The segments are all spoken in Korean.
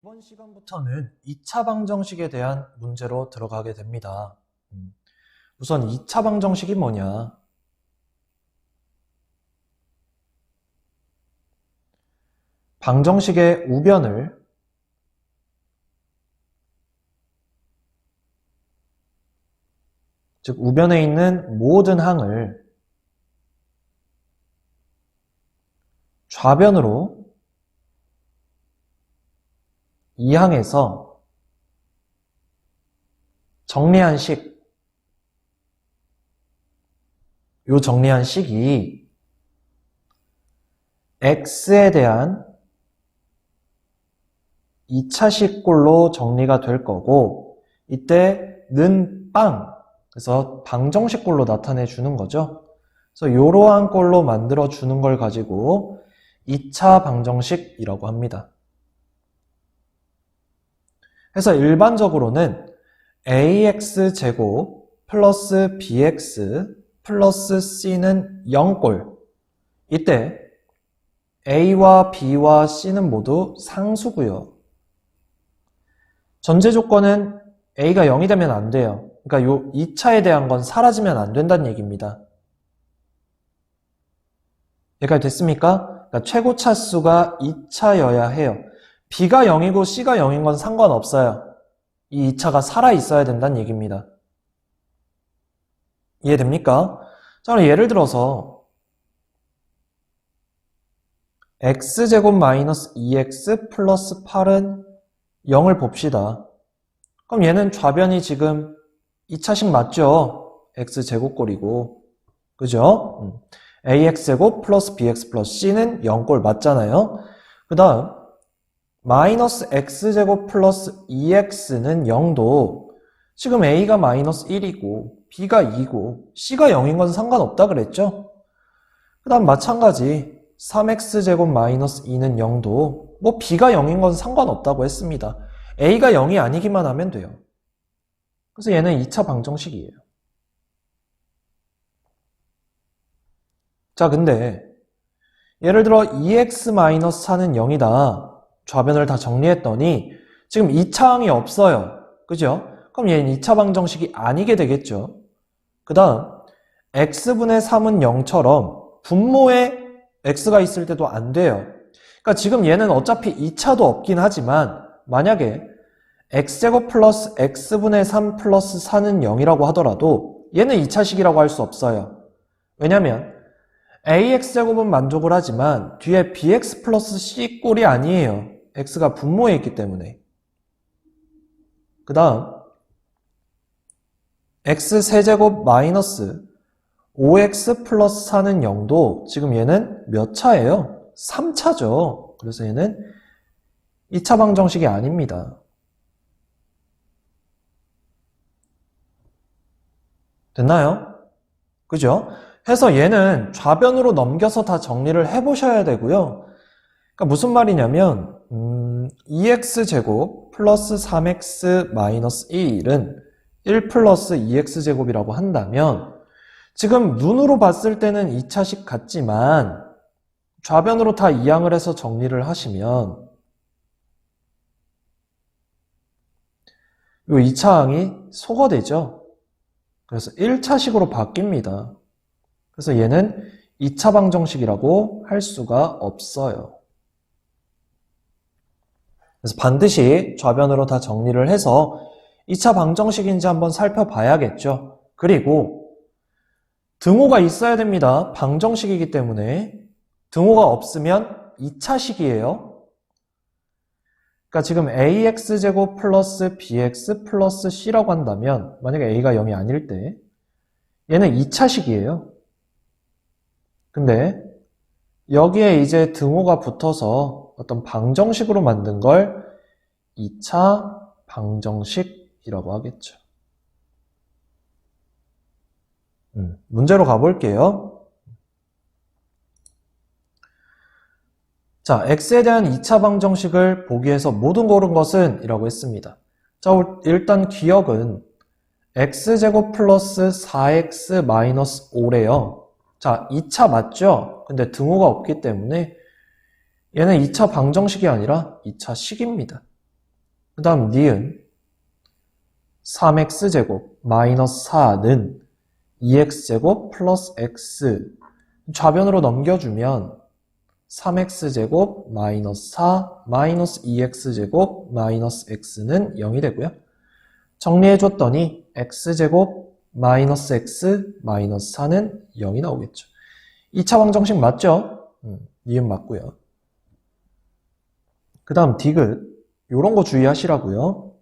이번 시간부터는 2차 방정식에 대한 문제로 들어가게 됩니다. 우선 2차 방정식이 뭐냐? 방정식의 우변을 즉 우변에 있는 모든 항을 좌변으로 이 항에서 정리한 식, 요 정리한 식이 x에 대한 2차식 꼴로 정리가 될 거고, 이때 는 빵, 그래서 방정식 꼴로 나타내 주는 거죠. 그래서 이러한 꼴로 만들어 주는 걸 가지고 2차 방정식이라고 합니다. 그래서 일반적으로는 ax제곱 플러스 bx 플러스 c는 0꼴, 이때 a와 b와 c는 모두 상수고요. 전제 조건은 a가 0이 되면 안 돼요. 그러니까 요 2차에 대한 건 사라지면 안 된다는 얘기입니다. 여기까지 됐습니까? 그러니까 최고 차수가 2차여야 해요. b가 0이고 c가 0인 건 상관없어요. 이 2차가 살아있어야 된다는 얘기입니다. 이해됩니까? 자, 그럼 예를 들어서 x제곱 마이너스 2x 플러스 8은 0을 봅시다. 그럼 얘는 좌변이 지금 2차식 맞죠? x제곱꼴이고, 그죠? ax제곱 플러스 bx 플러스 c는 0꼴 맞잖아요. 그 다음 마이너스 x제곱 플러스 2x는 0도 지금 a가 마이너스 1이고 b가 2고 c가 0인 건 상관없다 그랬죠? 그 다음 마찬가지 3x제곱 마이너스 2는 0도 뭐 b가 0인 건 상관없다고 했습니다. a가 0이 아니기만 하면 돼요. 그래서 얘는 2차 방정식이에요. 자, 근데 예를 들어 2x-4는 0이다. 좌변을 다 정리했더니 지금 2차항이 없어요. 그죠? 그럼 얘는 2차 방정식이 아니게 되겠죠. 그 다음 x분의 3은 0처럼 분모에 x가 있을 때도 안 돼요. 그러니까 지금 얘는 어차피 2차도 없긴 하지만 만약에 x제곱 플러스 x분의 3 플러스 4는 0이라고 하더라도 얘는 2차식이라고 할 수 없어요. 왜냐면 ax제곱은 만족을 하지만 뒤에 bx 플러스 c 꼴이 아니에요. x가 분모에 있기 때문에. 그 다음 x세제곱 마이너스 5x 플러스 4는 0도 지금 얘는 몇 차예요? 3차죠. 그래서 얘는 2차 방정식이 아닙니다. 됐나요? 그죠? 해서 얘는 좌변으로 넘겨서 다 정리를 해보셔야 되고요. 그러니까 무슨 말이냐면 2x제곱 플러스 3x 마이너스 1은 1 플러스 2x제곱이라고 한다면 지금 눈으로 봤을 때는 2차식 같지만 좌변으로 다 이항을 해서 정리를 하시면 요 2차항이 소거되죠. 그래서 1차식으로 바뀝니다. 그래서 얘는 2차 방정식이라고 할 수가 없어요. 그래서 반드시 좌변으로 다 정리를 해서 2차 방정식인지 한번 살펴봐야겠죠. 그리고 등호가 있어야 됩니다. 방정식이기 때문에 등호가 없으면 2차식이에요. 그러니까 지금 ax제곱 플러스 bx 플러스 c라고 한다면 만약에 a가 0이 아닐 때 얘는 2차식이에요. 근데 여기에 이제 등호가 붙어서 어떤 방정식으로 만든 걸 2차 방정식이라고 하겠죠. 문제로 가볼게요. 자, x에 대한 2차 방정식을 보기 위해서 모든 고른 것은 이라고 했습니다. 자, 일단 기억은 x제곱 플러스 4x 마이너스 5래요. 자, 2차 맞죠? 근데 등호가 없기 때문에 얘는 2차 방정식이 아니라 2차 식입니다. 그 다음 니은 3x제곱 마이너스 4는 2x제곱 플러스 x 좌변으로 넘겨주면 3x제곱 마이너스 4 마이너스 2x제곱 마이너스 x는 0이 되고요. 정리해줬더니 x제곱 마이너스 x 마이너스 4는 0이 나오겠죠. 2차 방정식 맞죠? 니은 맞고요. 그 다음 디귿 요런 거 주의하시라고요.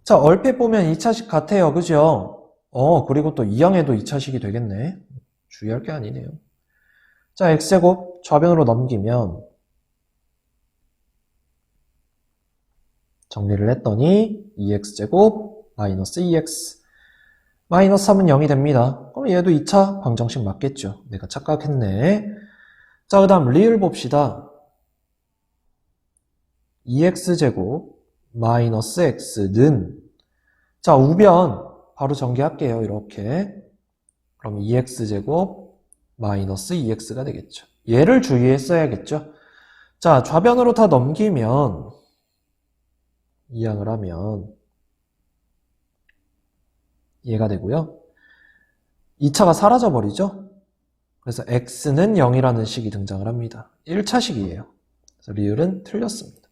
자, 얼핏 보면 2차식 같아요. 그죠? 그리고 또 2항에도 2차식이 되겠네. 주의할 게 아니네요. 자, x제곱 좌변으로 넘기면 정리를 했더니 2x제곱 마이너스 2x 마이너스 3은 0이 됩니다. 그럼 얘도 2차 방정식 맞겠죠. 내가 착각했네. 자, 그 다음 리을 봅시다. 2x제곱 마이너스 x는 자, 우변 바로 전개할게요. 이렇게. 그럼 2x제곱 마이너스 2x가 되겠죠. 얘를 주의했어야겠죠. 자, 좌변으로 다 넘기면 이항을 하면 얘가 되고요. 2차가 사라져버리죠. 그래서 x는 0이라는 식이 등장을 합니다. 1차식이에요. 그래서 리을은 틀렸습니다.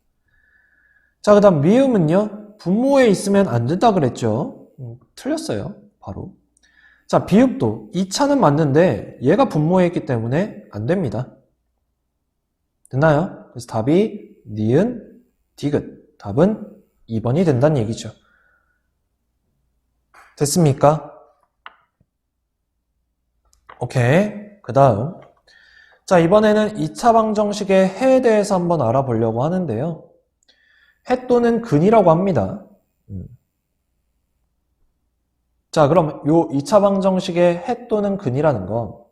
자, 그 다음 미음은요. 분모에 있으면 안 된다 그랬죠. 틀렸어요. 바로. 자, 비읍도 2차는 맞는데 얘가 분모에 있기 때문에 안 됩니다. 됐나요? 그래서 답이 니은, 디귿. 답은 2번이 된다는 얘기죠. 됐습니까? 오케이. 그 다음. 자, 이번에는 2차 방정식의 해에 대해서 한번 알아보려고 하는데요. 해 또는 근이라고 합니다. 자, 그럼 요 2차 방정식의 해 또는 근이라는 건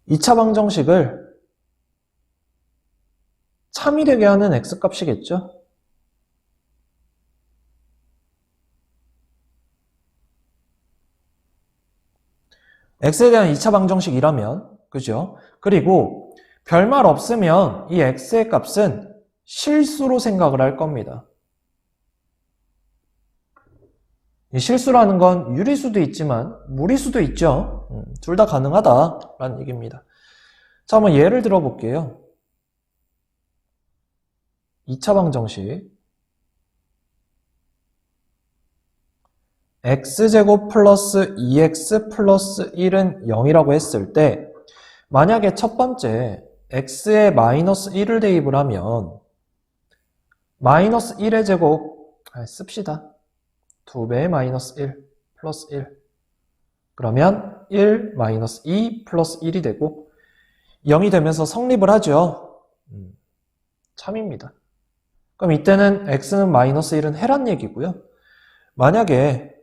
이 차 방정식을 참이 되게 하는 x값이겠죠? x에 대한 2차 방정식이라면, 그죠? 그리고 별말 없으면 이 x의 값은 실수로 생각을 할 겁니다. 이 실수라는 건 유리수도 있지만 무리수도 있죠. 둘 다 가능하다라는 얘기입니다. 자, 한번 예를 들어 볼게요. 2차 방정식 x제곱 플러스 2x 플러스 1은 0이라고 했을 때 만약에 첫 번째 x에 마이너스 1을 대입을 하면 마이너스 1의 제곱 씁시다. 2배의 마이너스 1 플러스 1 그러면 1 마이너스 2 플러스 1이 되고 0이 되면서 성립을 하죠. 참입니다. 그럼 이때는 x는 마이너스 1은 해란 얘기고요. 만약에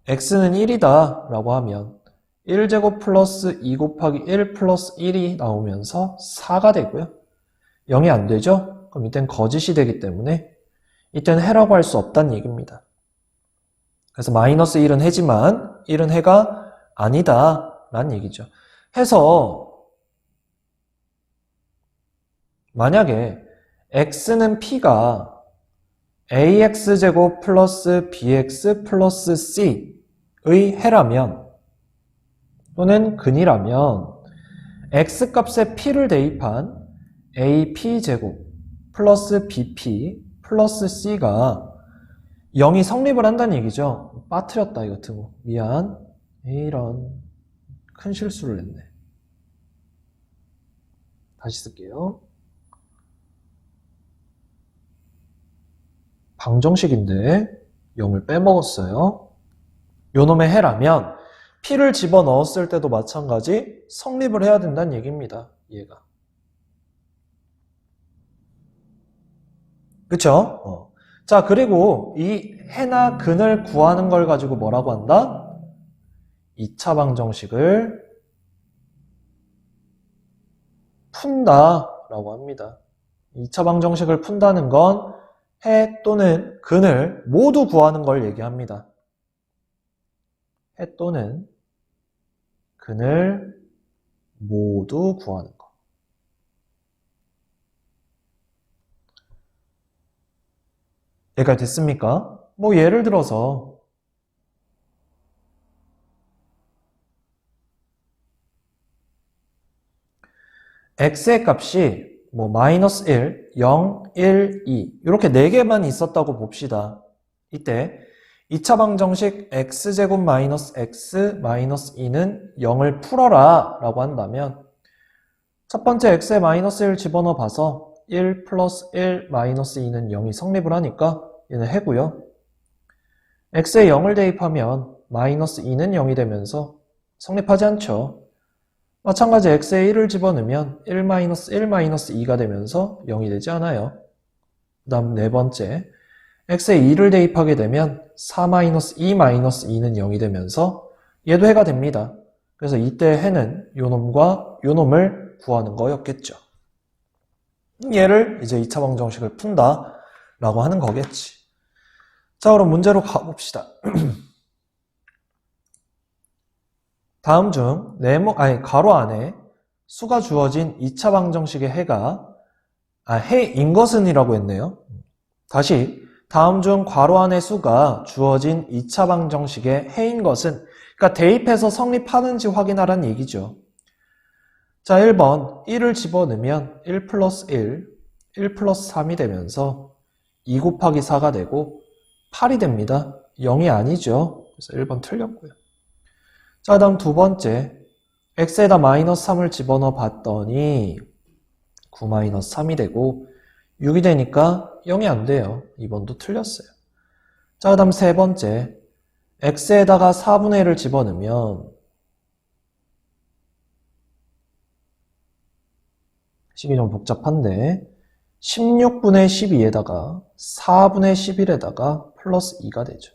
x는 1이다 라고 하면 1제곱 플러스 2 곱하기 1 플러스 1이 나오면서 4가 되고요. 0이 안 되죠? 그럼 이때는 거짓이 되기 때문에 이때는 해라고 할 수 없다는 얘기입니다. 그래서 마이너스 1은 해지만 1은 해가 아니다 라는 얘기죠. 해서 만약에 x는 p가 ax제곱 플러스 bx 플러스 c의 해라면 또는 근이라면 x값에 p를 대입한 ap제곱 플러스 bp 플러스 c가 0이 성립을 한다는 얘기죠. 빠뜨렸다 이거 등호. 미안. 이런 큰 실수를 했네. 다시 쓸게요. 방정식인데 0을 빼먹었어요. 요놈의 해라면 p를 집어넣었을 때도 마찬가지 성립을 해야 된다는 얘기입니다. 얘가. 그쵸? 자, 그리고 이 해나 근을 구하는 걸 가지고 뭐라고 한다? 2차 방정식을 푼다라고 합니다. 2차 방정식을 푼다는 건 해 또는 근을 모두 구하는 걸 얘기합니다. 해 또는 근을 모두 구하는 거. 여기까지 됐습니까? 뭐 예를 들어서 x의 값이 뭐 마이너스 1, 0, 1, 2 이렇게 4개만 있었다고 봅시다. 이때 2차 방정식 x제곱 마이너스 x 마이너스 2는 0을 풀어라 라고 한다면 첫 번째 x에 마이너스 1 집어넣어 봐서 1 플러스 1 마이너스 2는 0이 성립을 하니까 얘는 해고요. x에 0을 대입하면 마이너스 2는 0이 되면서 성립하지 않죠. 마찬가지 x에 1을 집어넣으면 1 마이너스 1 마이너스 2가 되면서 0이 되지 않아요. 그 다음 네 번째 x에 2를 대입하게 되면 4 마이너스 2 마이너스 2는 0이 되면서 얘도 해가 됩니다. 그래서 이때 해는 요놈과 요놈을 구하는 거였겠죠. 얘를 이제 2차 방정식을 푼다 라고 하는 거겠지. 자, 그럼 문제로 가봅시다. 다음 중 가로 안에 수가 주어진 2차 방정식의 해인 것은 이라고 했네요. 다시 다음 중 괄호 안의 수가 주어진 2차 방정식의 해인 것은, 그러니까 대입해서 성립하는지 확인하라는 얘기죠. 자, 1번 1을 집어넣으면 1 플러스 1 플러스 3이 되면서 2 곱하기 4가 되고 8이 됩니다. 0이 아니죠. 그래서 1번 틀렸고요. 자, 다음 두 번째 x에다 마이너스 3을 집어넣어 봤더니 9 마이너스 3이 되고 6이 되니까 0이 안 돼요. 2번도 틀렸어요. 자, 그 다음 세 번째 x에다가 4분의 1을 집어넣으면 식이 좀 복잡한데 16분의 12에다가 4분의 11에다가 플러스 2가 되죠.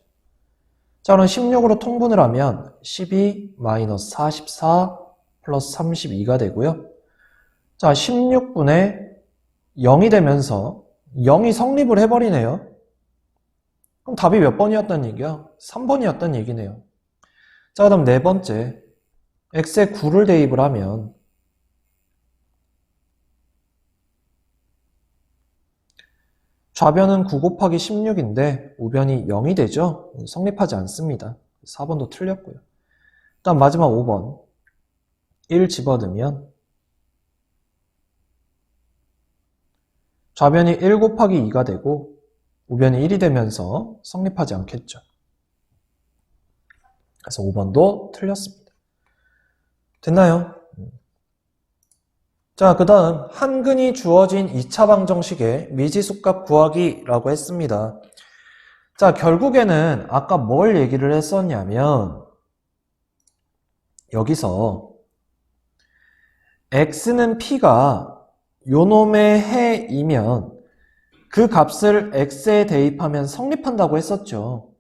자, 그럼 16으로 통분을 하면 12 마이너스 44 플러스 32가 되고요. 자, 16분의 0이 되면서 0이 성립을 해버리네요. 그럼 답이 몇 번이었단 얘기야? 3번이었단 얘기네요. 자, 그 다음 네 번째 x에 9를 대입을 하면 좌변은 9 곱하기 16인데 우변이 0이 되죠? 성립하지 않습니다. 4번도 틀렸고요. 다음 마지막 5번 1 집어넣으면 좌변이 1 곱하기 2가 되고 우변이 1이 되면서 성립하지 않겠죠. 그래서 5번도 틀렸습니다. 됐나요? 자, 그 다음 한근이 주어진 2차 방정식의 미지수값 구하기라고 했습니다. 자, 결국에는 아까 뭘 얘기를 했었냐면 여기서 x는 p가 요놈의 해이면 그 값을 x에 대입하면 성립한다고 했었죠.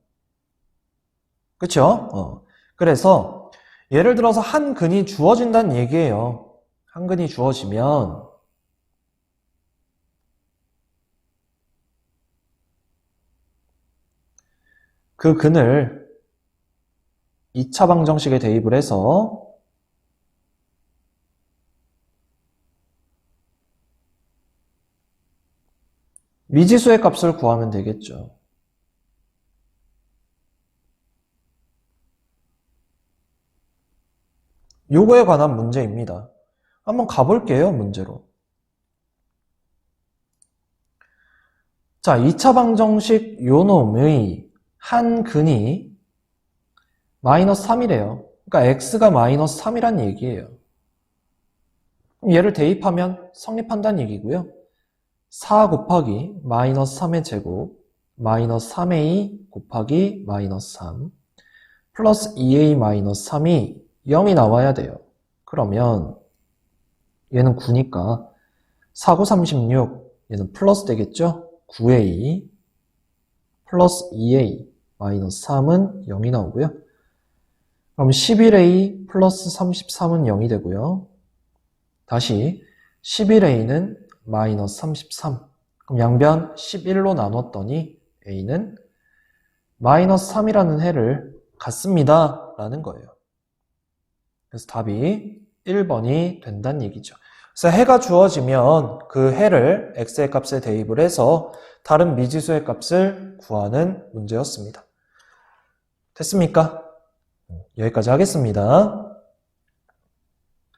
그쵸? 그래서 예를 들어서 한 근이 주어진다는 얘기예요. 한 근이 주어지면 그 근을 2차 방정식에 대입을 해서 미지수의 값을 구하면 되겠죠. 요거에 관한 문제입니다. 한번 가볼게요, 문제로. 자, 2차 방정식 요놈의 한 근이 마이너스 3이래요. 그러니까 x가 마이너스 3이란 얘기예요. 얘를 대입하면 성립한다는 얘기고요. 4 곱하기 마이너스 3의 제곱 마이너스 3a 곱하기 마이너스 3 플러스 2a 마이너스 3이 0이 나와야 돼요. 그러면 얘는 9니까 4, 9, 36 얘는 플러스 되겠죠? 9a 플러스 2a 마이너스 3은 0이 나오고요. 그럼 11a 플러스 33은 0이 되고요. 다시 11a는 마이너스 33. 그럼 양변 11로 나눴더니 a는 마이너스 3이라는 해를 같습니다. 라는 거예요. 그래서 답이 1번이 된다는 얘기죠. 그래서 해가 주어지면 그 해를 x의 값에 대입을 해서 다른 미지수의 값을 구하는 문제였습니다. 됐습니까? 여기까지 하겠습니다.